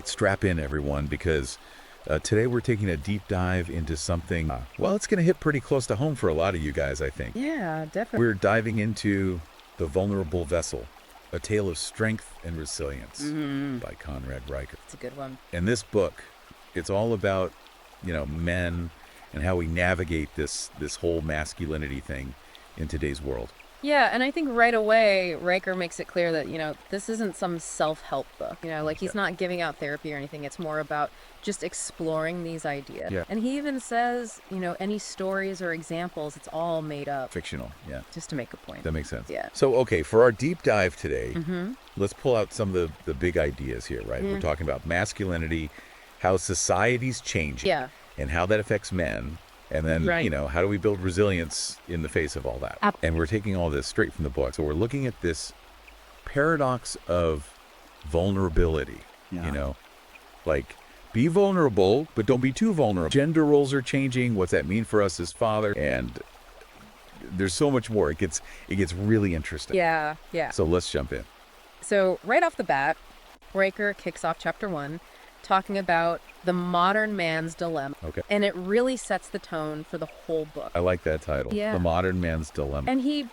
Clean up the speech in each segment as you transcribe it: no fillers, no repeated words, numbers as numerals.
strap in, everyone, because today we're taking a deep dive into something, well, it's going to hit pretty close to home for a lot of you guys, I think. Yeah, definitely. We're diving into The Vulnerable Vessel, A Tale of Strength and Resilience by Conrad Riker. It's a good one. And this book, it's all about, men and how we navigate this whole masculinity thing in today's world. Yeah, and I think right away, Riker makes it clear that, this isn't some self-help book. He's not giving out therapy or anything. It's more about just exploring these ideas. Yeah. And he even says, any stories or examples, it's all made up. Fictional, yeah. Just to make a point. That makes sense. Yeah. So, okay, for our deep dive today, let's pull out some of the big ideas here, right? We're talking about masculinity, how society's changing, and how that affects men. And then, how do we build resilience in the face of all that? And we're taking all this straight from the book. So we're looking at this paradox of vulnerability, like be vulnerable, but don't be too vulnerable. Gender roles are changing. What's that mean for us as father? And there's so much more. It gets really interesting. Yeah. So let's jump in. So right off the bat, Riker kicks off chapter 1 talking about the modern man's dilemma. Okay. And it really sets the tone for the whole book. I like that title. Yeah. The Modern Man's Dilemma. And he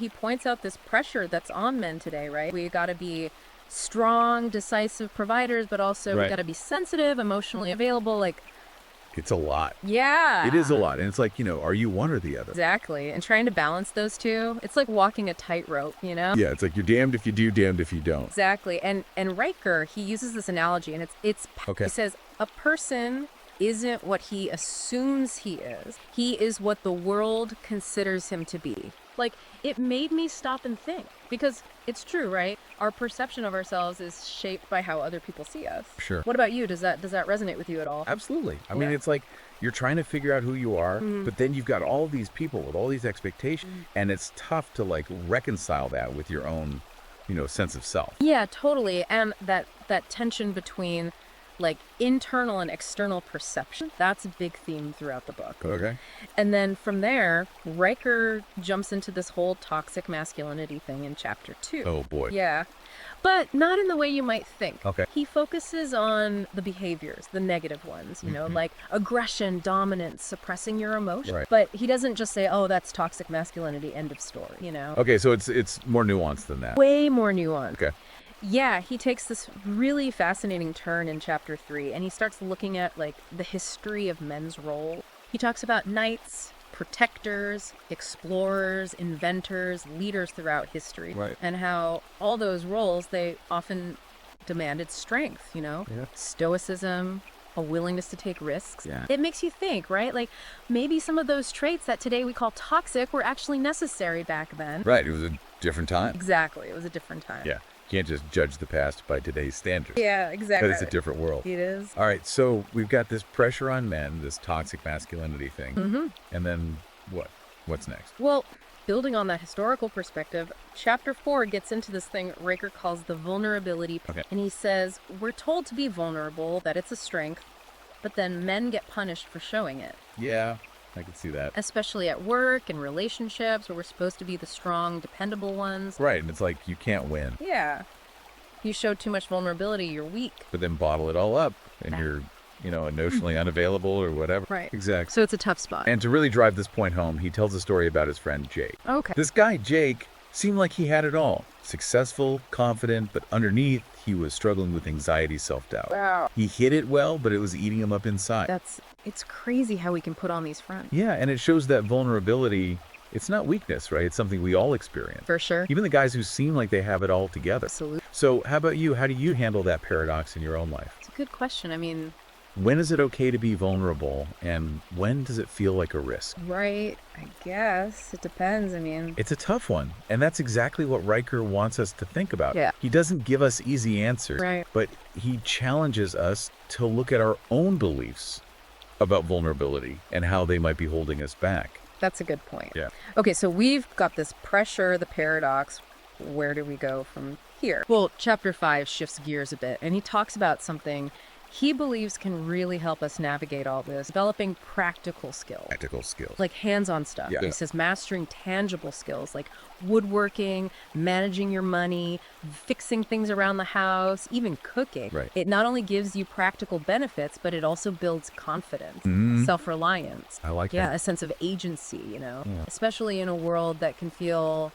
points out this pressure that's on men today, right? We got to be strong, decisive providers, but also we got to be sensitive, emotionally available. It's a lot. Yeah. It is a lot. And it's like, are you one or the other? Exactly. And trying to balance those two, it's like walking a tightrope, Yeah, it's like you're damned if you do, damned if you don't. Exactly. And Riker, he uses this analogy, and it's okay. He says, a person isn't what he assumes he is. He is what the world considers him to be. It made me stop and think, because it's true, right? Our perception of ourselves is shaped by how other people see us. Sure. What about you? Does that resonate with you at all? Absolutely. I mean, it's like you're trying to figure out who you are, but then you've got all these people with all these expectations, and it's tough to reconcile that with your own, sense of self. Yeah, totally. And that tension between internal and external perception, that's a big theme throughout the book. Okay. And then from there, Riker jumps into this whole toxic masculinity thing in chapter 2. Oh boy. Yeah. But not in the way you might think. Okay. He focuses on the behaviors, the negative ones, like aggression, dominance, suppressing your emotions. Right. But he doesn't just say, oh, that's toxic masculinity, end of story, Okay, so it's more nuanced than that. Way more nuanced. Okay. Yeah, he takes this really fascinating turn in chapter 3, and he starts looking at the history of men's role. He talks about knights, protectors, explorers, inventors, leaders throughout history, right, and how all those roles, they often demanded strength, stoicism, a willingness to take risks. Yeah. It makes you think, right? Maybe some of those traits that today we call toxic were actually necessary back then. Right, it was a different time. Exactly, it was a different time. Yeah. You can't just judge the past by today's standards. Yeah, exactly. But it's a different world. It is. All right, so we've got this pressure on men, this toxic masculinity thing. And then what? What's next? Well, building on that historical perspective, chapter 4 gets into this thing Riker calls the vulnerability. Okay. And he says, we're told to be vulnerable, that it's a strength, but then men get punished for showing it. Yeah, I can see that. Especially at work and relationships where we're supposed to be the strong, dependable ones. Right, and it's like you can't win. Yeah. You show too much vulnerability, you're weak. But then bottle it all up and you're, emotionally unavailable or whatever. Right. Exactly. So it's a tough spot. And to really drive this point home, he tells a story about his friend Jake. Okay. This guy, Jake, seemed like he had it all. Successful, confident, but underneath, he was struggling with anxiety, self-doubt. Wow. He hid it well, but it was eating him up inside. It's crazy how we can put on these fronts. Yeah, and it shows that vulnerability, it's not weakness, right? It's something we all experience. For sure. Even the guys who seem like they have it all together. Absolutely. So how about you? How do you handle that paradox in your own life? It's a good question. I mean, when is it okay to be vulnerable, and when does it feel like a risk? Right, I guess. It depends. I mean, it's a tough one, and that's exactly what Riker wants us to think about. Yeah. He doesn't give us easy answers, right, but he challenges us to look at our own beliefs about vulnerability and how they might be holding us back. That's a good point. Yeah. Okay, so we've got this pressure, the paradox. Where do we go from here? Well, chapter 5 shifts gears a bit, and he talks about something he believes can really help us navigate all this, developing practical skills. Practical skills. Like hands-on stuff. Yeah. He says mastering tangible skills like woodworking, managing your money, fixing things around the house, even cooking. Right. It not only gives you practical benefits, but it also builds confidence, self-reliance. I like that. Yeah, a sense of agency, especially in a world that can feel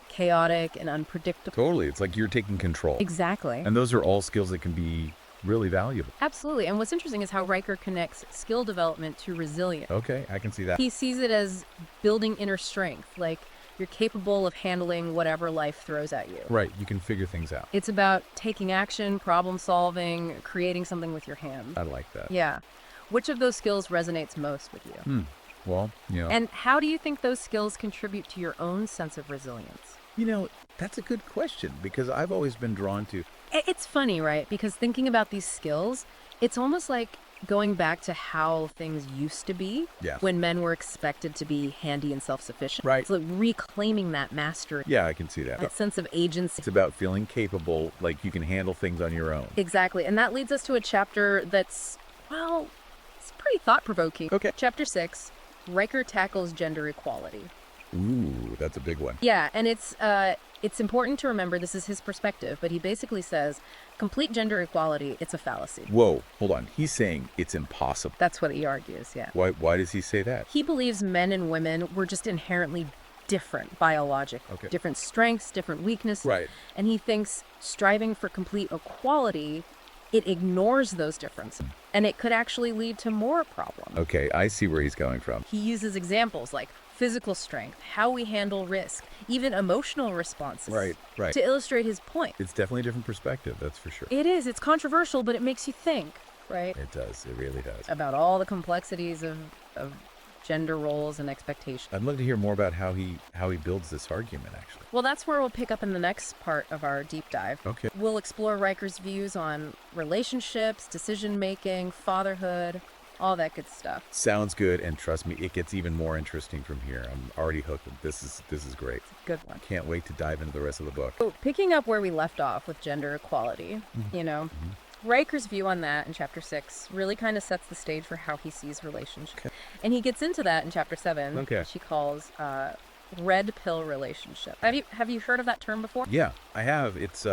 chaotic and unpredictable. Totally. It's like you're taking control. Exactly. And those are all skills that can be really valuable. Absolutely. And what's interesting is how Riker connects skill development to resilience. Okay, I can see that. He sees it as building inner strength, like you're capable of handling whatever life throws at you. Right, you can figure things out. It's about taking action, problem solving, creating something with your hands. I like that. Yeah. Which of those skills resonates most with you? Well, And how do you think those skills contribute to your own sense of resilience? That's a good question because I've always been drawn to... It's funny, right? Because thinking about these skills, it's almost like going back to how things used to be when men were expected to be handy and self-sufficient. Right. It's like reclaiming that mastery. Yeah, I can see that. That sense of agency. It's about feeling capable, like you can handle things on your own. Exactly. And that leads us to a chapter that's, well, it's pretty thought-provoking. Okay. Chapter 6, Riker tackles gender equality. Ooh, that's a big one. Yeah, and it's important to remember this is his perspective, but he basically says complete gender equality, it's a fallacy. Whoa, hold on. He's saying it's impossible. That's what he argues, yeah. Why does he say that? He believes men and women were just inherently different biologically. Okay. Different strengths, different weaknesses. Right. And he thinks striving for complete equality, it ignores those differences. And it could actually lead to more problems. Okay, I see where he's going from. He uses examples like physical strength, how we handle risk, even emotional responses. Right. To illustrate his point. It's definitely a different perspective, that's for sure. It is. It's controversial, but it makes you think, right? It does. It really does. About all the complexities of gender roles and expectations. I'd love to hear more about how he builds this argument, actually. Well, that's where we'll pick up in the next part of our deep dive. Okay. We'll explore Riker's views on relationships, decision-making, fatherhood, all that good stuff. Sounds good, and trust me, it gets even more interesting from here. I'm already hooked. This is great. Good one. Can't wait to dive into the rest of the book. So, picking up where we left off with gender equality, Riker's view on that in Chapter 6 really kind of sets the stage for how he sees relationships. Okay. And he gets into that in Chapter 7, which he calls red pill relationship. Have you heard of that term before? Yeah, I have. It's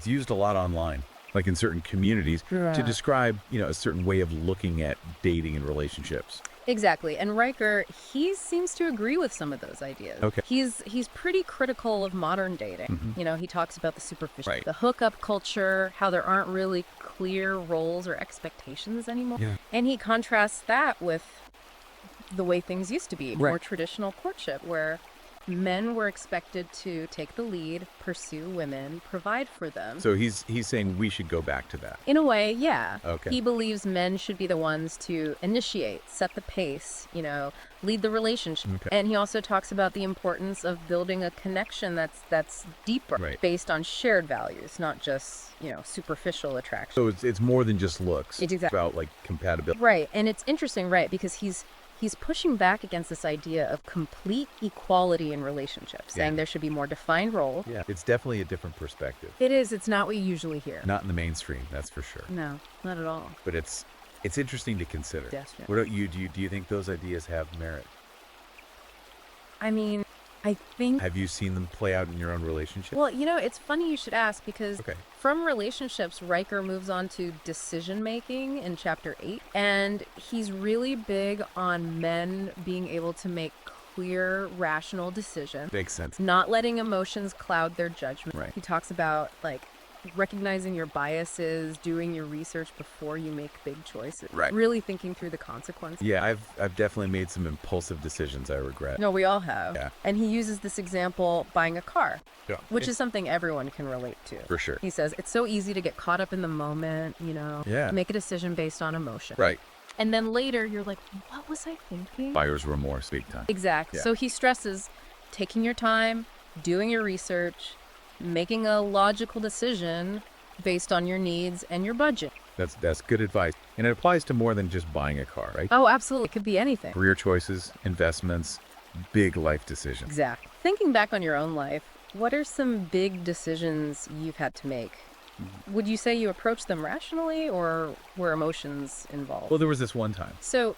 used a lot online, like in certain communities, to describe, a certain way of looking at dating and relationships. Exactly. And Riker, he seems to agree with some of those ideas. Okay. He's pretty critical of modern dating. He talks about the superficial, Right. the hookup culture, how there aren't really clear roles or expectations anymore. Yeah. And he contrasts that with the way things used to be, Right. more traditional courtship, where men were expected to take the lead, pursue women, provide for them. So he's saying we should go back to that. In a way, yeah. Okay. He believes men should be the ones to initiate, set the pace, lead the relationship. Okay. And he also talks about the importance of building a connection that's deeper, Right. based on shared values, not just, superficial attraction. So it's more than just looks. It's about like compatibility. Right. And it's interesting, right, because he's pushing back against this idea of complete equality in relationships, saying there should be more defined roles. Yeah, it's definitely a different perspective. It is. It's not what you usually hear. Not in the mainstream, that's for sure. No, not at all. But it's interesting to consider. Definitely. What about you? Do you think those ideas have merit? I mean, I think... Have you seen them play out in your own relationship? Well, it's funny you should ask because Okay. from relationships, Riker moves on to decision-making in Chapter 8. And he's really big on men being able to make clear, rational decisions. Makes sense. Not letting emotions cloud their judgment. Right. He talks about, recognizing your biases, doing your research before you make big choices. Right. Really thinking through the consequences. Yeah, I've definitely made some impulsive decisions I regret. No, we all have. Yeah. And he uses this example, buying a car, Yeah. which is something everyone can relate to. For sure. He says, it's so easy to get caught up in the moment, Yeah. make a decision based on emotion. Right. And then later you're like, what was I thinking? Buyer's remorse, big time. Exactly. Yeah. So he stresses taking your time, doing your research, making a logical decision based on your needs and your budget. That's good advice. And it applies to more than just buying a car, right? Oh, absolutely. It could be anything. Career choices, investments, big life decisions. Exactly. Thinking back on your own life, what are some big decisions you've had to make Would you say you approach them rationally, or were emotions involved? Well, there was this one time. So,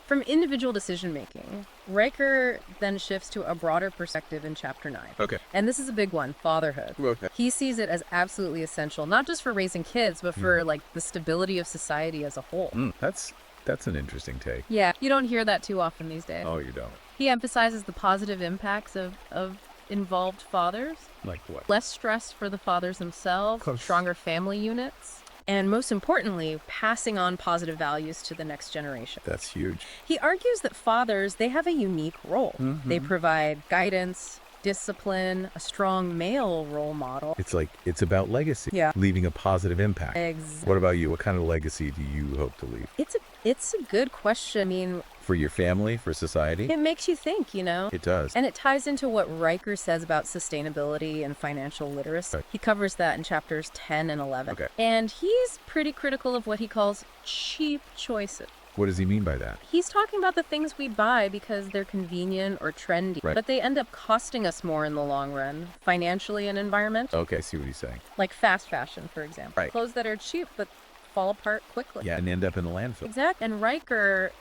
from individual decision-making, Riker then shifts to a broader perspective in Chapter 9. Okay. And this is a big one, fatherhood. Okay. He sees it as absolutely essential, not just for raising kids, but for, the stability of society as a whole. That's an interesting take. Yeah, you don't hear that too often these days. Oh, you don't? He emphasizes the positive impacts of involved fathers. Like what? Less stress for the fathers themselves, Close. stronger family units, and most importantly, passing on positive values to the next generation. That's huge. He argues that fathers, they have a unique role. They provide guidance, discipline, a strong male role model. It's about legacy. Yeah. Leaving a positive impact. Exactly. What about you? What kind of legacy do you hope to leave? It's a good question. I mean, For your family, for society? it makes you think, It does. And it ties into what Riker says about sustainability and financial literacy. Right. He covers that in chapters 10 and 11. Okay. And he's pretty critical of what he calls cheap choices. What does he mean by that? He's talking about the things we buy because they're convenient or trendy, Right. but they end up costing us more in the long run, financially and environmentally. Okay, I see what he's saying. Like fast fashion, for example. Right. Clothes that are cheap but fall apart quickly. Yeah, and end up in the landfill. Exactly. And Riker,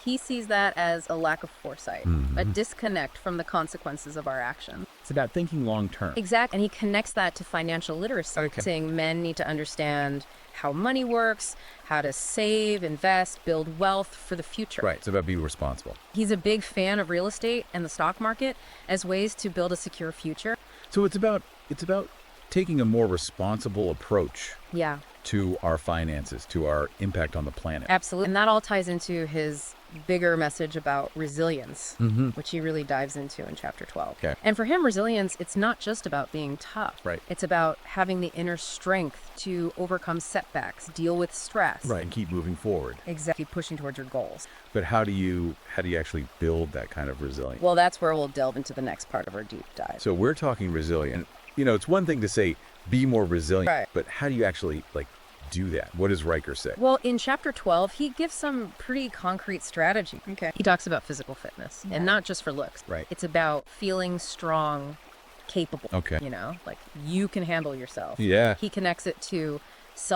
he sees that as a lack of foresight, a disconnect from the consequences of our actions. It's about thinking long term. Exactly. And he connects that to financial literacy, Okay. saying men need to understand how money works, how to save, invest, build wealth for the future. Right, it's about being responsible. He's a big fan of real estate and the stock market as ways to build a secure future. So it's about taking a more responsible approach Yeah, to our finances, to our impact on the planet. absolutely. And that all ties into his bigger message about resilience, which he really dives into in chapter 12. Okay. And for him, resilience, it's not just about being tough. Right. It's about having the inner strength to overcome setbacks, deal with stress. Right, and keep moving forward. Exactly, pushing towards your goals. But how do you actually build that kind of resilience? Well, that's where we'll delve into the next part of our deep dive. So we're talking resilient. It's one thing to say be more resilient, Right. but how do you actually do that? What does Riker say? Well, in chapter 12, he gives some pretty concrete strategy. Okay. He talks about physical fitness, and not just for looks. Right. It's about feeling strong, capable. Okay. Like you can handle yourself. Yeah. He connects it to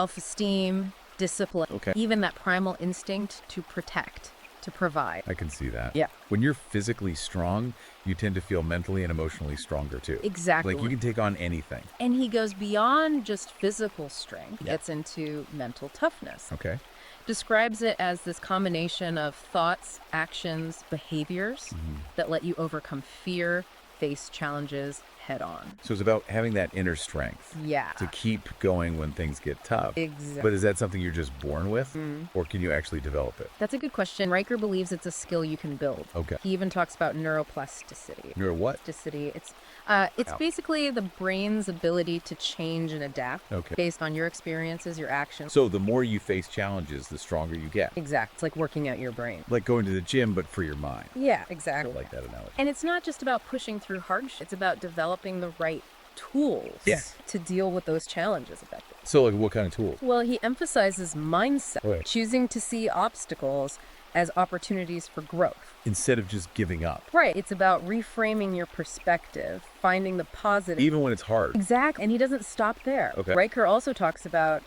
self-esteem, discipline, Okay. even that primal instinct to protect, to provide. I can see that. Yeah. When you're physically strong, you tend to feel mentally and emotionally stronger too. Exactly. Like you can take on anything. And he goes beyond just physical strength, Yeah. gets into mental toughness. Okay. Describes it as this combination of thoughts, actions, behaviors that let you overcome fear, face challenges head on. So it's about having that inner strength Yeah. to keep going when things get tough. Exactly. But is that something you're just born with, or can you actually develop it? That's a good question. Riker believes it's a skill you can build. Okay. He even talks about neuroplasticity. You're what? Plasticity. It's Ow. basically the brain's ability to change and adapt Okay. based on your experiences, your actions. So the more you face challenges, the stronger you get. Exactly. It's like working out your brain. Like going to the gym, but for your mind. Yeah, I exactly. like that analogy. And it's not just about pushing through hardship. It's about developing the right tools Yeah. to deal with those challenges effectively. So like what kind of tools? Well, he emphasizes mindset, Right. choosing to see obstacles as opportunities for growth. Instead of just giving up, Right. It's about reframing your perspective, finding the positive. even when it's hard. Exactly. And he doesn't stop there. Okay. Riker also talks about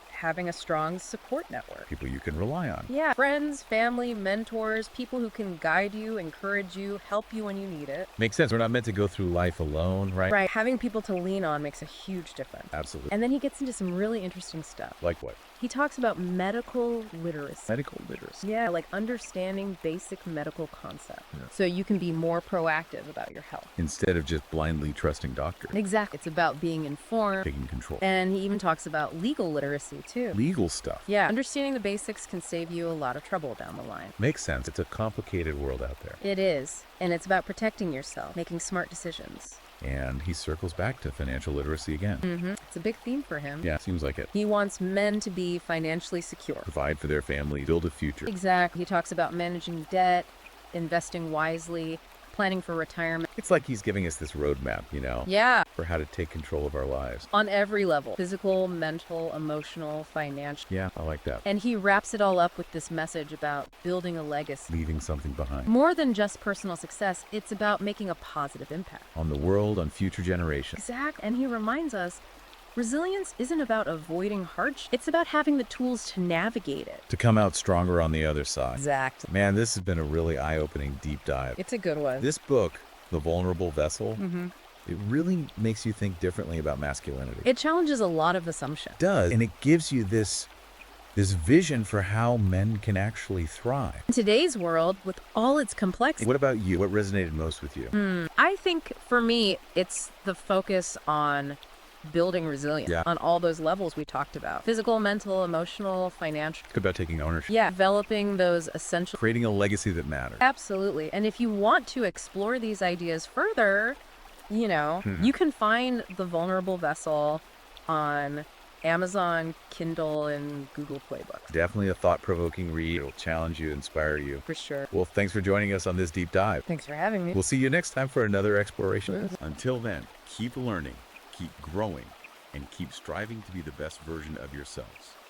having a strong support network. People you can rely on. Yeah. Friends, family, mentors, people who can guide you, encourage you, help you when you need it. Makes sense. We're not meant to go through life alone, right? Right. Having people to lean on makes a huge difference. Absolutely. And then he gets into some really interesting stuff. Like what? He talks about medical literacy. Medical literacy. Yeah, like understanding basic medical concepts. Yeah. So you can be more proactive about your health. Instead of just blindly trusting doctors. Exactly. It's about being informed. Taking control. And he even talks about legal literacy too. Legal stuff. Yeah, understanding the basics can save you a lot of trouble down the line. Makes sense. It's a complicated world out there. It is. And it's about protecting yourself, making smart decisions. And he circles back to financial literacy again. It's a big theme for him. Yeah, seems like it. He wants men to be financially secure. Provide for their family, build a future. Exactly. He talks about managing debt, investing wisely, planning for retirement. It's like he's giving us this roadmap, Yeah, for how to take control of our lives. on every level. Physical, mental, emotional, financial. Yeah, I like that. And he wraps it all up with this message about building a legacy. Leaving something behind. More than just personal success, it's about making a positive impact. On the world, on future generations. Exactly. And he reminds us resilience isn't about avoiding hardship. It's about having the tools to navigate it. To come out stronger on the other side. Exactly. Man, this has been a really eye-opening deep dive. It's a good one. This book, The Vulnerable Vessel, it really makes you think differently about masculinity. It challenges a lot of assumptions. It does, and it gives you this vision for how men can actually thrive. In today's world, with all its complexity. What about you? What resonated most with you? I think for me, it's the focus on building resilience on all those levels we talked about. Physical, mental, emotional, financial. It's about taking ownership. Yeah, developing those essential. Creating a legacy that matters. Absolutely. And if you want to explore these ideas further, you know, you can find The Vulnerable Vessel on Amazon, Kindle, and Google Play Books. Definitely a thought-provoking read. It'll challenge you, inspire you. For sure. Well, thanks for joining us on this deep dive. Thanks for having me. We'll see you next time for another exploration. Until then, keep learning, keep growing, and keep striving to be the best version of yourselves.